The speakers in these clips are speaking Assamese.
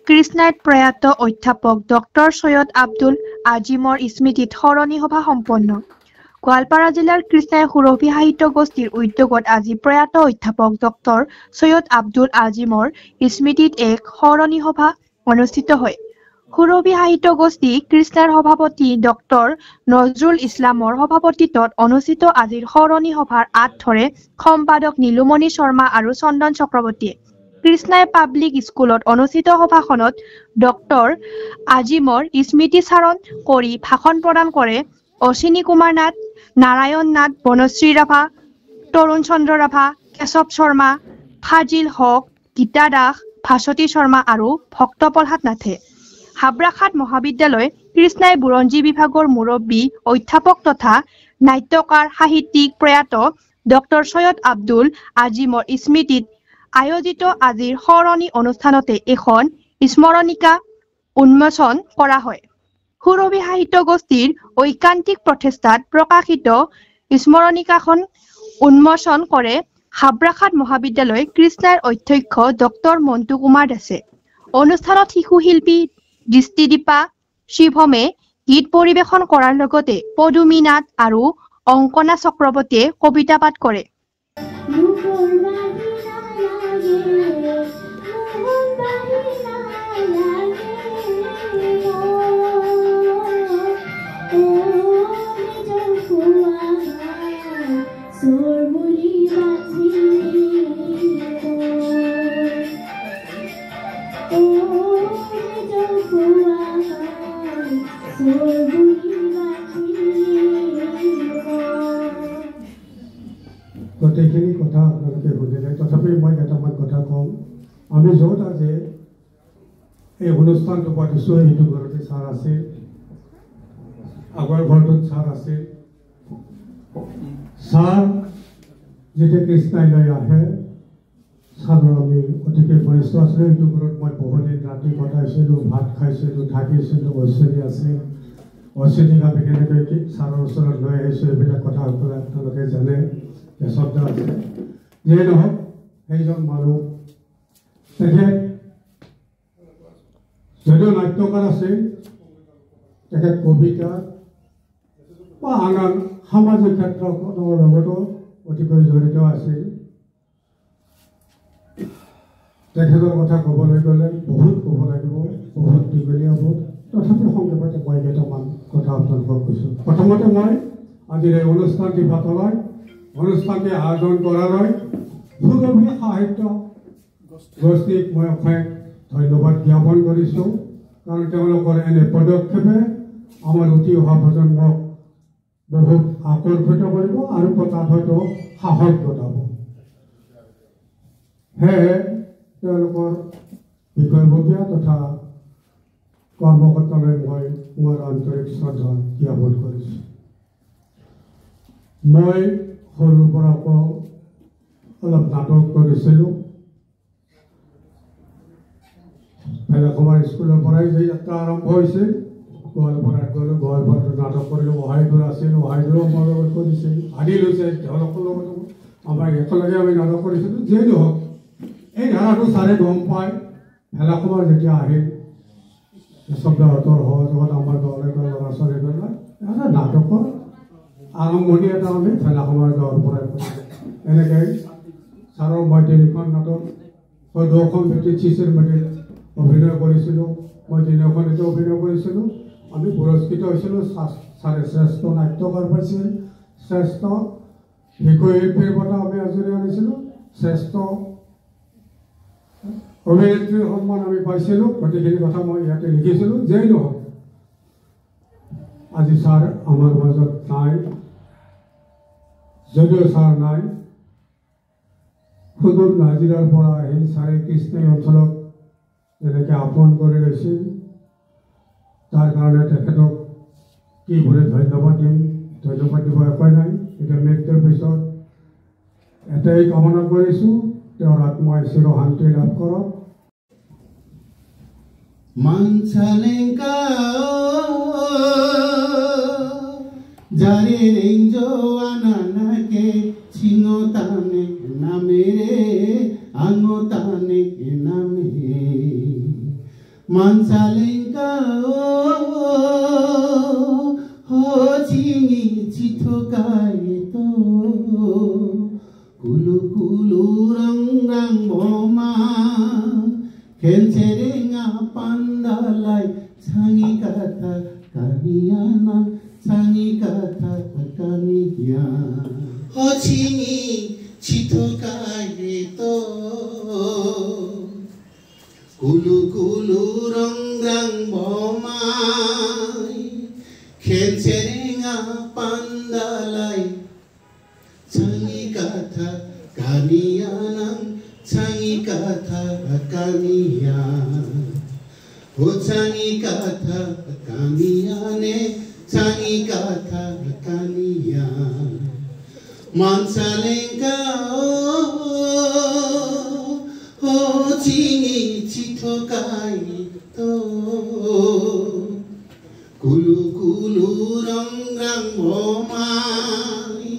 কৃষ্ণাইত প্ৰয়াত অধ্যাপক ডক্টৰ সৈয়দ আব্দুল আজিমৰ স্মৃতিত সৰণী সভা সম্পন্ন। গোৱালপাৰা জিলাৰ কৃষ্ণাই সুৰভি সাহিত্য গোষ্ঠীৰ উদ্যোগত আজি প্ৰয়াত অধ্যাপক ডক্টৰ সৈয়দ আব্দুল আজিমৰ স্মৃতিত এক সৰণী সভা অনুষ্ঠিত হয়। সুৰভি সাহিত্য গোষ্ঠী কৃষ্ণাৰ সভাপতি ডক্টৰ নজৰুল ইছলামৰ সভাপতিত্বত অনুষ্ঠিত আজিৰ সৰণী সভাৰ আঁত ধৰে সম্পাদক নীলুমণি শৰ্মা আৰু চন্দন চক্ৰৱৰ্তীয়ে। কৃষ্ণাই পাব্লিক স্কুলত অনুষ্ঠিত সভাখনত ডক্টৰ আজিমৰ স্মৃতিচাৰণ কৰি ভাষণ প্ৰদান কৰে অশ্বিনী কুমাৰ নাথ, নাৰায়ণ নাথ, বনশ্ৰী ৰাভা, তৰুণ চন্দ্ৰ ৰাভা, কেশৱ শৰ্মা, ফাজিল হক, গীতা দাস, ভাস্বতী শৰ্মা আৰু ভক্ত প্ৰহ্লাদ নাথে। হাবৰাঘাট মহাবিদ্যালয় কৃষ্ণাই বুৰঞ্জী বিভাগৰ মুৰব্বী অধ্যাপক তথা নাট্যকাৰ সাহিত্যিক প্ৰয়াত ডক্টৰ সৈয়দ আব্দুল আজিমৰ স্মৃতিত আয়োজিত আজিৰ সৰণী অনুষ্ঠানতে এখন স্মৰণিকা উন্মোচন কৰা হয়। সুৰভি সাহিত্য গোষ্ঠীৰ ঐকান্তিক প্ৰচেষ্টাত প্ৰকাশিত স্মৰণিকাখন উন্মোচন কৰে হাবৰাঘাট মহাবিদ্যালয় কৃষ্ণাৰ অধ্যক্ষ ডক্টৰ মন্টু কুমাৰ দাসে। অনুষ্ঠানত শিশু শিল্পী দৃষ্টিদীপা শিৱমে গীত পৰিৱেশন কৰাৰ লগতে পদুমী নাথ আৰু অংকনা চক্ৰৱৰ্তীয়ে কবিতা পাঠ কৰে। গোটেইখিনি কথা আপোনালোকে বুজিলে, তথাপি মই কেইটামান কথা কম। আমি য'ত আজি এই অনুষ্ঠানটো পাতিছোঁ সেইটো ঘৰতে ছাৰ আছিল, আগৰ ঘৰটোত ছাৰ আছিল। ছাৰ যেতিয়া কৃষ্ণাইলৈ আহে ছাৰৰ আমি অতিকে ঘনিষ্ঠ আছিলোঁ। এইটো ঘৰত মই বহুদিন ৰাতি কটাইছিলোঁ, ভাত খাইছিলোঁ, থাকিছিলোঁ। অশ্বিনী আছিল, অশ্বিনীক আমি কেনেকৈ ছাৰৰ ওচৰত লৈ আহিছোঁ এইবিলাক কথা সকলোৱে আপোনালোকে জানে। শব্দ আছে যিয়ে নহওক সেইজন মানুহ তেখেত যদিও নাট্যকাৰ আছিল, তেখেত কবিতা বা আন আন সামাজিক ক্ষেত্ৰখনৰ লগতো অতিকৈ জড়িত আছিল। তেখেতৰ কথা ক'বলৈ গ'লে বহুত ক'ব লাগিব, বহুত দীঘলীয়া হ'ব। তথাপি সংক্ষেপতে মই কেইটামান কথা আপোনালোকক কৈছোঁ। প্ৰথমতে মই আজিৰ এই অনুষ্ঠানটি পাতলাই অনুষ্ঠানটি আয়োজন কৰালৈ সুৰভি সাহিত্য গোষ্ঠীক মই অশেষ ধন্যবাদ জ্ঞাপন কৰিছোঁ, কাৰণ তেওঁলোকৰ এনে পদক্ষেপে আমাৰ উঠি অহা প্ৰজন্মক বহুত আকৰ্ষিত কৰিব আৰু তাত হয়তো সাহস ঘটাব। সেয়ে তেওঁলোকৰ বিষয়ববীয়া তথা কৰ্মকৰ্তালৈ মই মোৰ আন্তৰিক শ্ৰদ্ধা জ্ঞাপন কৰিছোঁ। মই সৰুৰ পৰা অলপ নাটক কৰিছিলোঁ। বেলেগৰ স্কুলৰ পৰাই যে যাত্ৰা আৰম্ভ হৈছিল, গোৱালপাৰাত গ'লোঁ, গোৱালপাৰাত নাটক কৰিলোঁ। অহাইদুৰ আছিল, অহাইদুৰো মোৰ লগত কৰিছিল, আদি লৈছে তেওঁলোকৰ লগতো আমাৰ একেলগে আমি নাটক কৰিছিলোঁ। যিয়ে নহওক এই ধাৰাটো ছাৰে গম পায়। ভেলাখনৰ যেতিয়া আহিল শব্দহঁতৰ সহযোগত আমাৰ গাঁৱলৈ ল'ৰা ছোৱালীবিলাক এটা নাটকৰ আৰম্ভণি এটা আমি ভেলাখনৰ গাঁৱৰ পৰাই কৰিলোঁ। এনেকৈ ছাৰৰ মই তিনিখন নাটক, মই 2খন ভিত্তিত চিচিৰ মেধিত অভিনয় কৰিছিলোঁ, মই 3খনতে অভিনয় কৰিছিলোঁ। আমি পুৰস্কৃত হৈছিলোঁ। ছাৰে শ্ৰেষ্ঠ নাট্যকাৰ পাইছিল, শ্ৰেষ্ঠ শিশু শিল্পীৰ বঁটা আমি আজৰি আনিছিলোঁ, শ্ৰেষ্ঠ অভিনেত্ৰীৰ সন্মান আমি পাইছিলোঁ। গোটেইখিনি কথা মই ইয়াতে লিখিছিলোঁ। যেই নহওক আজি ছাৰ আমাৰ মাজত নাই। যদিও ছাৰ নাই, সুদূৰ নাজিৰাৰ পৰা আহি ছাৰে কৃষ্ণাই অঞ্চলক যেনেকৈ আপন কৰি লৈছিল, তাৰ কাৰণে তেখেতক কি বুলি ধন্যবাদ দিম, ধন্যবাদ দিব একোৱেই নাই। এতিয়া মৃত্যুৰ পিছত এটাই কামনা কৰিছোঁ, তেওঁৰ আত্মাই চিৰ শান্তি লাভ কৰক। Manchalenka jare renjo ananake chingotane namere angotane namere Mansalenka ho chingi chithokai to kulu kulu rang rang boma kenserenga pandalai changi katha kaniyana changi katha kaniya ho chingi chithokai to kulu kulu rang rang bomai khenserenga pandalai changi katha kaniyanang changi katha kaniya ho changi katha kaniyane changi katha kaniya mansalenka ho chingi chithokai to kulu kulu rang rang bomai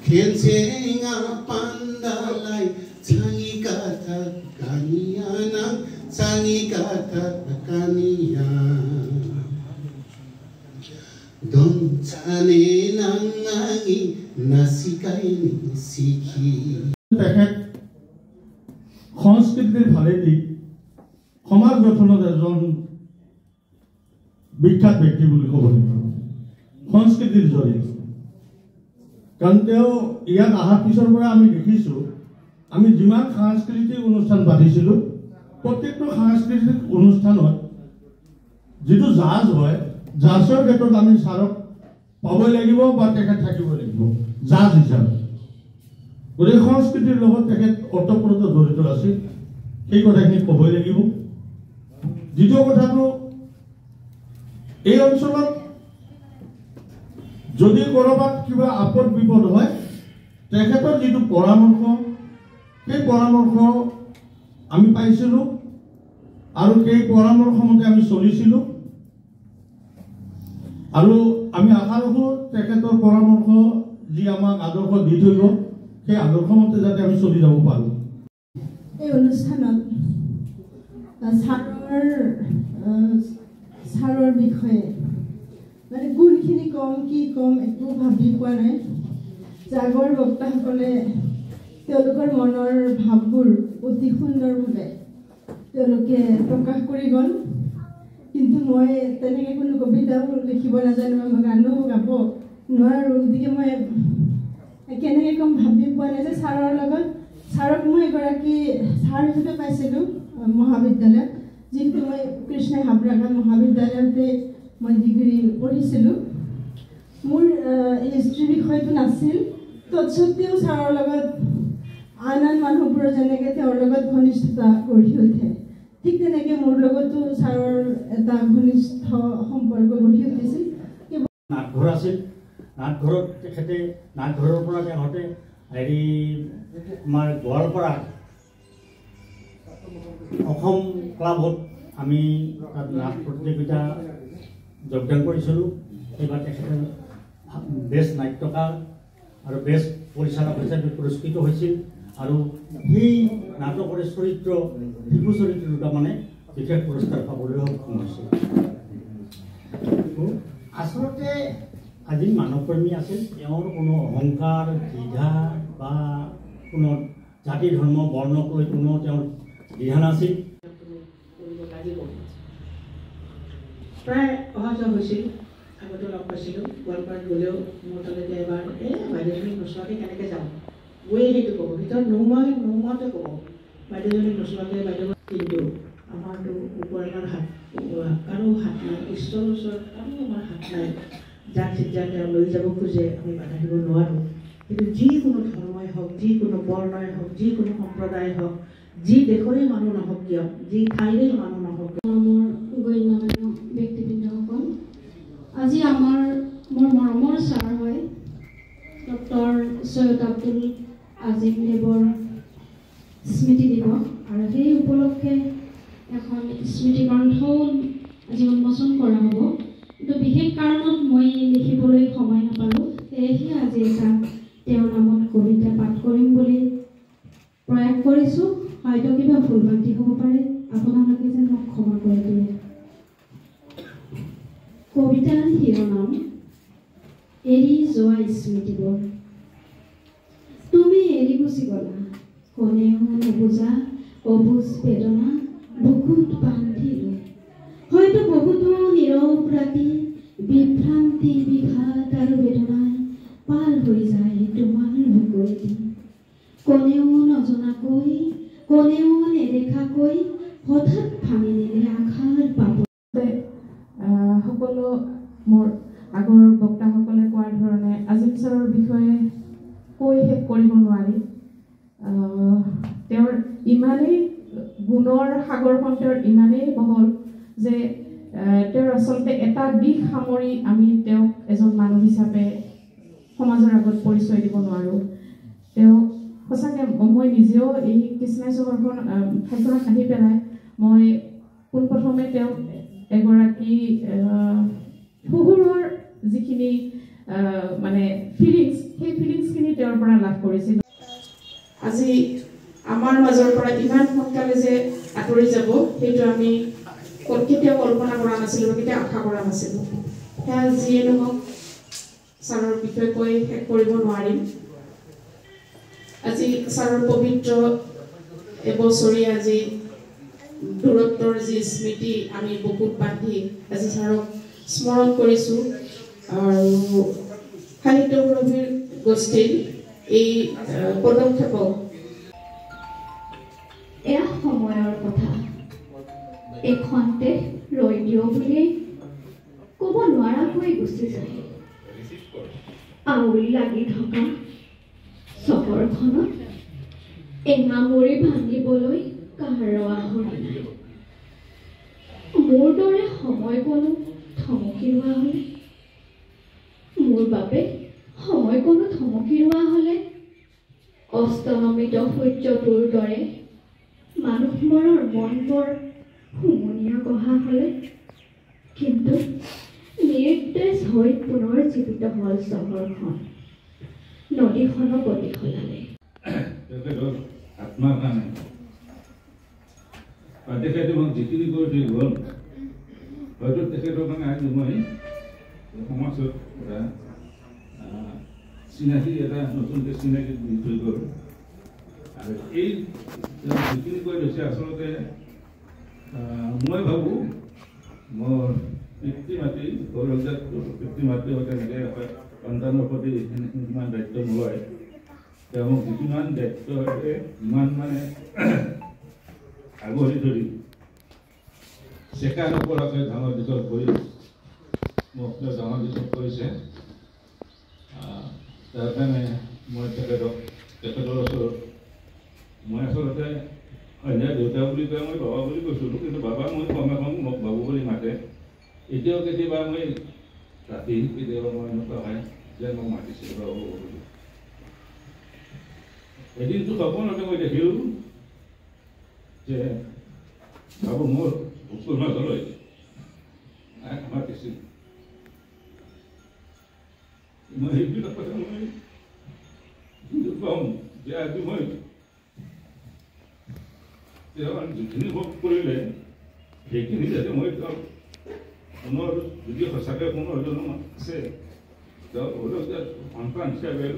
khenserenga pandalai changi katha kaniyana changi katha kaniya don chane nangangi nasikai ni sikhi সংস্কৃতিৰ ভালেদি সমাজ গঠনত এজন বিখ্যাত ব্যক্তি বুলি ক'ব লাগিব সংস্কৃতিৰ জৰিয়তে কাৰণ তেওঁ ইয়াত অহাৰ পিছৰ পৰা আমি দেখিছোঁ আমি যিমান সাংস্কৃতিক অনুষ্ঠান পাতিছিলোঁ প্ৰত্যেকটো সাংস্কৃতিক অনুষ্ঠানত যিটো জাজ হয় জাজৰ ক্ষেত্ৰত আমি ছাৰক পাবই লাগিব বা তেখেত থাকিব লাগিব জাজ হিচাপে গতিকে সংস্কৃতিৰ লগত তেখেত অতঃপ্ৰত জড়িত আছিল সেই কথাখিনি ক'বই লাগিব দ্বিতীয় কথাটো এই অঞ্চলত যদি ক'ৰবাত কিবা আপদ বিপদ হয় তেখেতৰ যিটো পৰামৰ্শ সেই পৰামৰ্শ আমি পাইছিলোঁ আৰু সেই পৰামৰ্শ মতে আমি চলিছিলোঁ আৰু আমি আশা ৰাখোঁ তেখেতৰ পৰামৰ্শ যি আমাক আদৰ্শ দি থৈ গ'ল সেই আদৰ্শ মতে যাতে আমি চলি যাব পাৰোঁ এই অনুষ্ঠানত ছাৰৰ বিষয়ে মানে কোনখিনি কম কি কম একো ভাবি পোৱা নাই জাগৰ বক্তাসকলে তেওঁলোকৰ মনৰ ভাৱবোৰ অতি সুন্দৰভাৱে তেওঁলোকে প্ৰকাশ কৰি গ'ল কিন্তু মই তেনেকৈ কোনো কবিতাও লিখিব নাজানো মই গানো গাব নোৱাৰোঁ গতিকে মই কেনেকৈ কম ভাবি পোৱা নাই যে ছাৰৰ লগত ছাৰক মই এগৰাকী ছাৰ হিচাপে পাইছিলোঁ মহাবিদ্যালয়ত যিহেতু মই কৃষ্ণ হাবৰাঘাট মহাবিদ্যালয়তে মই ডিগ্ৰী পঢ়িছিলোঁ মোৰ হিষ্ট্ৰী বিষয়টো নাছিল তৎসত্ত্বেও ছাৰৰ লগত আন আন মানুহবোৰৰ যেনেকৈ তেওঁৰ লগত ঘনিষ্ঠতা গঢ়ি উঠে ঠিক তেনেকৈ মোৰ লগতো ছাৰৰ এটা ঘনিষ্ঠ সম্পৰ্ক গঢ়ি উঠিছিল নাটঘৰ আছিল নাটঘৰত তেখেতে নাটঘৰৰ পৰা তেখেতে হেৰি আমাৰ গোৱালপাৰা অসম ক্লাবত আমি তাত নাট প্ৰতিযোগিতা যোগদান কৰিছিলোঁ এইবাৰ তেখেতে বেষ্ট নাট্যকাৰ আৰু বেষ্ট পৰিচালক হিচাপে পুৰস্কৃত হৈছিল আৰু সেই নাটকৰ চৰিত্ৰ শিশু চৰিত্ৰ দুটা মানে বিশেষ পুৰস্কাৰ পাবলৈ সক্ষম হৈছিল আচলতে আজি মানৱপ্ৰেমী আছিল তেওঁৰ কোনো অহংকাৰ দ্বিধা বা কোনো জাতি ধৰ্ম বৰ্ণক লৈ কোনো তেওঁৰ দ্বিধা নাছিল প্ৰায় অহা যোৱা হৈছিল আগতে লগ পাইছিলোঁ গোৱালপাৰাত গ'লেও মোৰ তালৈকে এবাৰ বাইদেউজনীক নোচোৱাকৈ কেনেকৈ যাওঁ গৈয়ে সেইটো ক'ব ভিতৰত নোহোৱাতে ক'ব বাইদেউজনীক নোচোৱাকৈ বাইদেউ কিন্তু আমাৰতো ওপৰৰ হাত কাৰো হাত নাই ঈশ্বৰৰ ওচৰত কাৰো আমাৰ হাত নাই যাক যেতিয়া তেওঁ লৈ যাব খোজে আমি বাধা দিব নোৱাৰোঁ কিন্তু যিকোনো ধৰ্মই হওক যিকোনো বৰ্ণই হওক যিকোনো সম্প্ৰদায় হওক যি দেশৰে মানুহ নহওক কিয় যি ঠাইৰে মানুহ নহওক মোৰ গণ্যমান্য ব্যক্তিবৃন্দসকল আজি মোৰ মৰমৰ ছাৰ হয় ডক্টৰ সৈয়দ আব্দুল আজিম দেৱৰ স্মৃতি দিৱস আৰু সেই উপলক্ষে এখন স্মৃতি গ্ৰন্থও আজি উন্মোচন কৰা হ'ব কিন্তু বিশেষ কাৰণত মই লিখিবলৈ সময় নাপালোঁ সেয়েহে আজি এটা তেওঁৰ নামত কবিতা পাঠ কৰিম বুলি প্ৰয়াস কৰিছোঁ হয়তো কিবা ভুল ভ্ৰান্তি হ'ব পাৰে আপোনালোকে যেন মোক ক্ষমা কৰি দিয়ে শিৰোনাম এৰি যোৱা স্মৃতিবোৰ। তুমি এৰি গুচি গলা, কোনেও নুবুজা অবুজ বেদনা বুকুত বান্ধি লৈ। হয়তো বহুতো নীৰৱ ৰাতি বিভ্ৰান্তি বিঘাত আৰু বেদনাই পাৰ হৈ যায় তোমাৰ বুকুৰেদি। কোনেও নজনাকৈ, কোনেও নেদেখাকৈ হঠাৎ ভাঙি নিলে আশাৰ পাব। সকলো মোৰ আগৰ বক্তাসকলে কোৱাৰ ধৰণে আজিম ছাৰৰ বিষয়ে কৈ শেষ কৰিব নোৱাৰি। তেওঁৰ ইমানেই গুণৰ সাগৰখন তেওঁৰ ইমানেই বহল যে তেওঁৰ আচলতে এটা দিশ সামৰি আমি তেওঁক এজন মানুহ হিচাপে সমাজৰ আগত পৰিচয় দিব নোৱাৰোঁ। তেওঁ সঁচাকৈ মই নিজেও এই কৃষ্ণাই চহৰখন ঠাইখনত আহি পেলাই মই পোনপ্ৰথমে তেওঁক এগৰাকী শহুৰৰ যিখিনি মানে ফিলিংছ, সেই ফিলিংছখিনি তেওঁৰ পৰা লাভ কৰিছিলোঁ। আজি আমাৰ মাজৰ পৰা ইমান সোনকালে যে আঁতৰি যাব সেইটো আমি কেতিয়াও কল্পনা কৰা নাছিলোঁ বা কেতিয়াও আশা কৰা নাছিলোঁ। সেয়া যিয়ে নহওক ছাৰৰ বিষয়ে কৈ শেষ কৰিব নোৱাৰিম। আজি ছাৰৰ পবিত্ৰ এবছৰীয়া আজি দূৰত্বৰ যি স্মৃতি আমি বুকুত বান্ধি আজি ছাৰক স্মৰণ কৰিছোঁ। আৰু সাহিত্য সুৰভিৰ গোষ্ঠীৰ এই পদক্ষেপক এয়া সময়ৰ কথা, এইখনতে ৰৈ দিয় বুলি ক'ব নোৱাৰাকৈ গুচি যায়। আউল লাগি থকা চহৰখনত এঙামৰি ভাঙিবলৈ কাৰো আহৰি নাই। মোৰ দৰে সময় কোনো থমকি ৰোৱা হ'লে, মোৰ বাবে সময় কোনো থমকি ৰোৱা হ'লে, অস্তমিত সূৰ্যটোৰ দৰে মানুহবোৰৰ মনবোৰ হুমুনিয়া গঢ়া হ'লে, কিন্তু নিৰ্দেশ হৈ পুনৰ জীৱিত হ'ল চহৰখন, নদীখনৰ গতি সলালে। আত্মাৰ কাৰণে তেখেতে মোক যিখিনি কৰি থৈ গ'ল, হয়তো তেখেতৰ কাৰণে আজি মই সমাজত এটা চিনাকি, এটা নতুনকৈ চিনাকি দি থৈ গ'ল। আৰু এই যিখিনি কৰি থৈছে আচলতে মই ভাবোঁ মোৰ পিতৃ মাতৃ গৌৰৱজাত পিতৃ মাতৃও তেনেকৈ সন্তানৰ প্ৰতি সিমান দায়িত্ব নলয়। তেওঁ মোক যিমান দায়িত্ব ইমান মানে আগুৱাই ধৰি চেকা নপৰাকৈ ডাঙৰ দীঘল কৰি মোক ডাঙৰ দীঘল কৰিছে। তাৰ কাৰণে মই তেখেতৰ ওচৰত মই আচলতে অন্য দেউতা বুলি কয়, মই বাবা বুলি কৈছিলোঁ, কিন্তু বাবা মই কম মোক বাবু বুলি মাতে। এতিয়াও কেতিয়াবা মই ৰাতি কেতিয়াবা মই এনেকুৱা হয় যে মোক মাতিছিল বাবু বুলি। এদিনটো সপোনতে মই দেখিলোঁ যে বাবু মোৰ বুকুৰ মাজলৈ মাতিছিল। মই সেইবিলাক কথা মই কম যে আজি মই তেওঁ যিখিনি ভোগ কৰিলে সেইখিনি যাতে মই তেওঁ পুনৰ যদি সঁচাকৈ কোনো এজন আছে তেওঁ সন্তান হিচাপে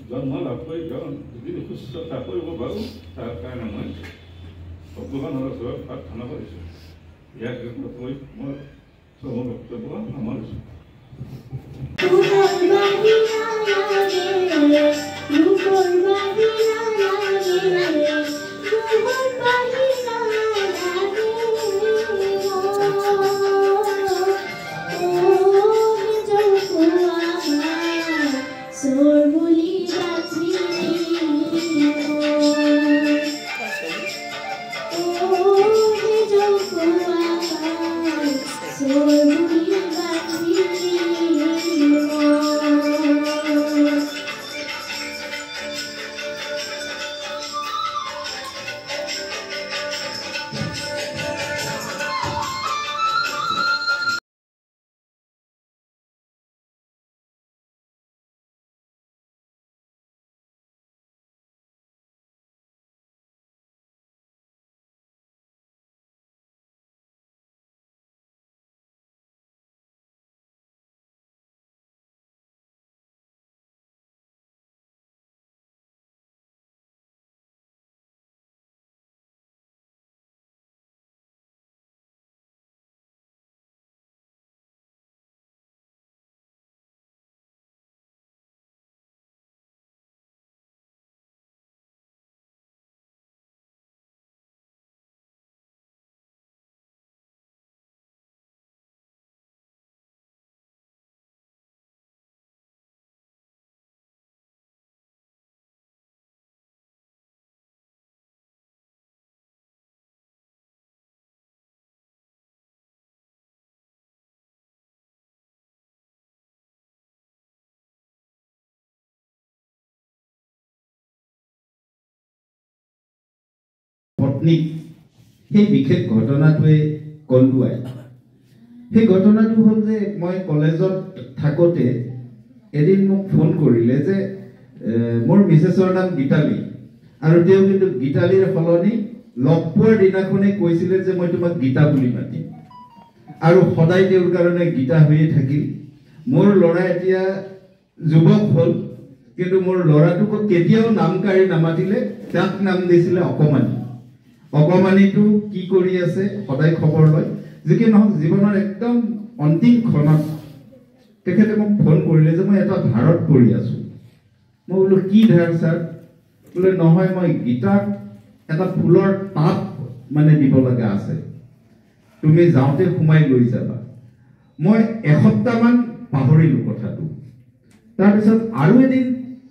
জন্ম লাভ কৰি তেওঁ যদি সুস্থতা কৰিব পাৰোঁ, তাৰ কাৰণে মই ভগৱানৰ ওচৰত প্ৰাৰ্থনা কৰিছোঁ। ইয়াক কৈ মই চবৰ বক্তব্য সামৰিছোঁ। পত্নীক সেই বিশেষ ঘটনাটোৱে কন্দুৱাই। সেই ঘটনাটো হ'ল যে মই কলেজত থাকোঁতে এদিন মোক ফোন কৰিলে যে মোৰ মিছেছৰ নাম গীতালী, আৰু তেওঁ কিন্তু গীতালীৰ সলনি লগ পোৱাৰ দিনাখনে কৈছিলে যে মই তোমাক গীতা বুলি মাতিম, আৰু সদায় তেওঁৰ কাৰণে গীতা হৈয়ে থাকিল। মোৰ ল'ৰা এতিয়া যুৱক হ'ল, কিন্তু মোৰ ল'ৰাটোক কেতিয়াও নাম কাঢ়ি নামাতিলে, তাক নাম দিছিলে অকমানি। অকমানিটো কি কৰি আছে সদায় খবৰ লয়। যি কি নহওক জীৱনৰ একদম অন্তিম ক্ষণত তেখেতে মোক ফোন কৰিলে যে মই এটা ধাৰত পৰি আছোঁ। মই বোলো কি ধাৰ ছাৰ? বোলে নহয়, মই গীতাক এটা ফুলৰ টাব মানে দিব লগা আছে, তুমি যাওঁতে সোমাই লৈ যাবা। মই এসপ্তাহমান পাহৰিলোঁ কথাটো। তাৰপিছত আৰু এদিন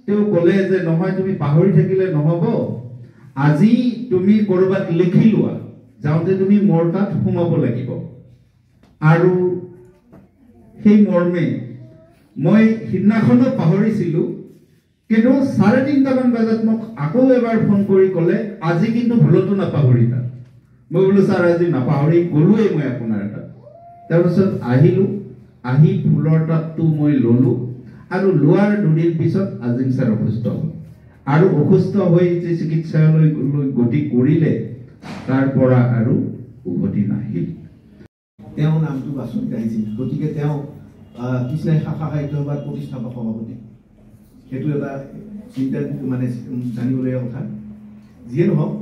তেওঁ ক'লে যে নহয়, তুমি পাহৰি থাকিলে নহ'ব, আজি তুমি ক'ৰবাত লিখি লোৱা, যাওঁতে তুমি মোৰ তাত সোমাব লাগিব। আৰু সেই মৰ্মে মই সিদিনাখনো পাহৰিছিলোঁ, কিন্তু 3:30মান বজাত মোক আকৌ এবাৰ ফোন কৰি ক'লে আজি কিন্তু ভুলতো নাপাহৰিবা। মই বোলো ছাৰ আজি নাপাহৰি গ'লোৱেই মই আপোনাৰ তাত। তাৰপিছত আহিলোঁ, আহি ফুলৰ টাবটো মই ল'লোঁ, আৰু লোৱাৰ 2 দিন পিছত আজিম ছাৰ অসুস্থ হ'ল, আৰু অসুস্থ হৈ যে চিকিৎসালয়লৈ গতি কৰিলে তাৰ পৰা আৰু উভতি নাহিল। তেওঁ নামটো বাছনি আহিছিল, গতিকে তেওঁ কৃষ্ণাই শাখা সাহিত্য সভাৰ প্ৰতিষ্ঠাপক সভাপতি। সেইটো এটা চিন্তা মানে জানিবলগীয়া কথা। যিয়ে নহওক,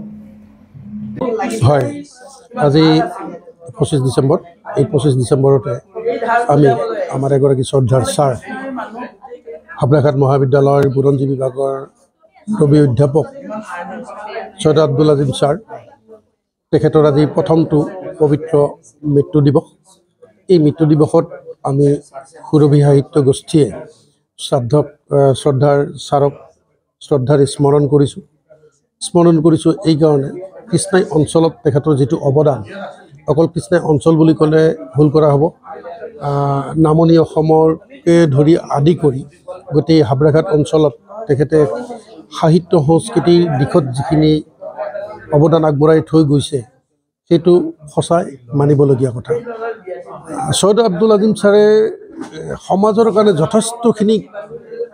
হয়, আজি 25 ডিচেম্বৰ, এই 25 ডিচেম্বৰতে আমি আমাৰ এগৰাকী শ্ৰদ্ধাৰ ছাৰ, হাবলাঘাট মহাবিদ্যালয়ৰ বুৰঞ্জী বিভাগৰ কবি অধ্যাপক ছৈয়দ আব্দুল আজিম ছাৰ, তেখেতৰ আজি প্ৰথমটো পবিত্ৰ মৃত্যু দিৱস। এই মৃত্যু দিৱসত আমি সুৰভি সাহিত্য গোষ্ঠীয়ে শ্ৰদ্ধাৰ ছাৰক শ্ৰদ্ধাৰে স্মৰণ কৰিছোঁ এইকাৰণে কৃষ্ণাই অঞ্চলত তেখেতৰ যিটো অৱদান, অকল কৃষ্ণাই অঞ্চল বুলি ক'লে ভুল কৰা হ'ব, নামনি অসমকে ধৰি আদি কৰি গোটেই হাবলাঘাট অঞ্চলত তেখেতে সাহিত্য সংস্কৃতিৰ দিশত যিখিনি অৱদান আগবঢ়াই থৈ গৈছে সেইটো সঁচাই মানিবলগীয়া কথা। ছৈয়দ আব্দুল আজিম ছাৰে সমাজৰ কাৰণে যথেষ্টখিনি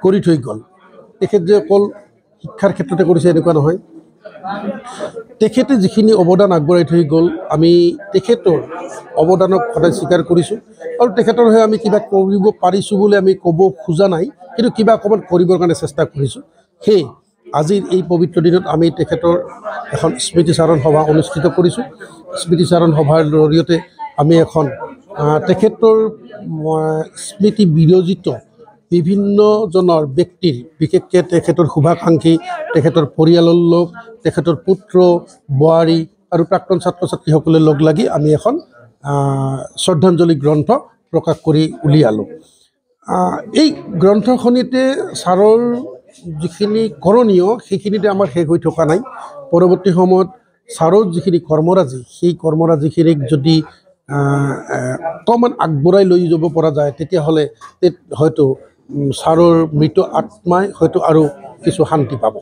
কৰি থৈ গ'ল। তেখেত যে অকল শিক্ষাৰ ক্ষেত্ৰতে কৰিছে এনেকুৱা নহয়, তেখেতে যিখিনি অৱদান আগবঢ়াই থৈ গ'ল আমি তেখেতৰ অৱদানক সদায় স্বীকাৰ কৰিছোঁ, আৰু তেখেতৰ হৈ আমি কিবা কৰিব পাৰিছোঁ বুলি আমি ক'ব খোজা নাই, কিন্তু কিবা অকণমান কৰিবৰ কাৰণে চেষ্টা কৰিছোঁ। সেয়ে আজিৰ এই পবিত্ৰ দিনত আমি তেখেতৰ এখন স্মৃতিচাৰণ সভা অনুষ্ঠিত কৰিছোঁ। স্মৃতিচাৰণ সভাৰ জৰিয়তে আমি এখন তেখেতৰ স্মৃতি বিৰজিত বিভিন্নজনৰ ব্যক্তিৰ, বিশেষকৈ তেখেতৰ শুভাকাংক্ষী, তেখেতৰ পৰিয়ালৰ লোক, তেখেতৰ পুত্ৰ বোৱাৰী আৰু প্ৰাক্তন ছাত্ৰ ছাত্ৰীসকলে লগ লাগি আমি এখন শ্ৰদ্ধাঞ্জলি গ্ৰন্থ প্ৰকাশ কৰি উলিয়ালোঁ। এই গ্ৰন্থখনিতে ছাৰৰ যিখিনি কৰণীয় সেইখিনিতে আমাৰ শেষ হৈ থকা নাই। পৰৱৰ্তী সময়ত ছাৰৰ যিখিনি কৰ্মৰাজি, সেই কৰ্মৰাজিখিনিক যদি অকণমান আগবঢ়াই লৈ যাব পৰা যায় তেতিয়াহ'লে হয়তো ছাৰৰ মৃত আত্মাই হয়তো আৰু কিছু শান্তি পাব।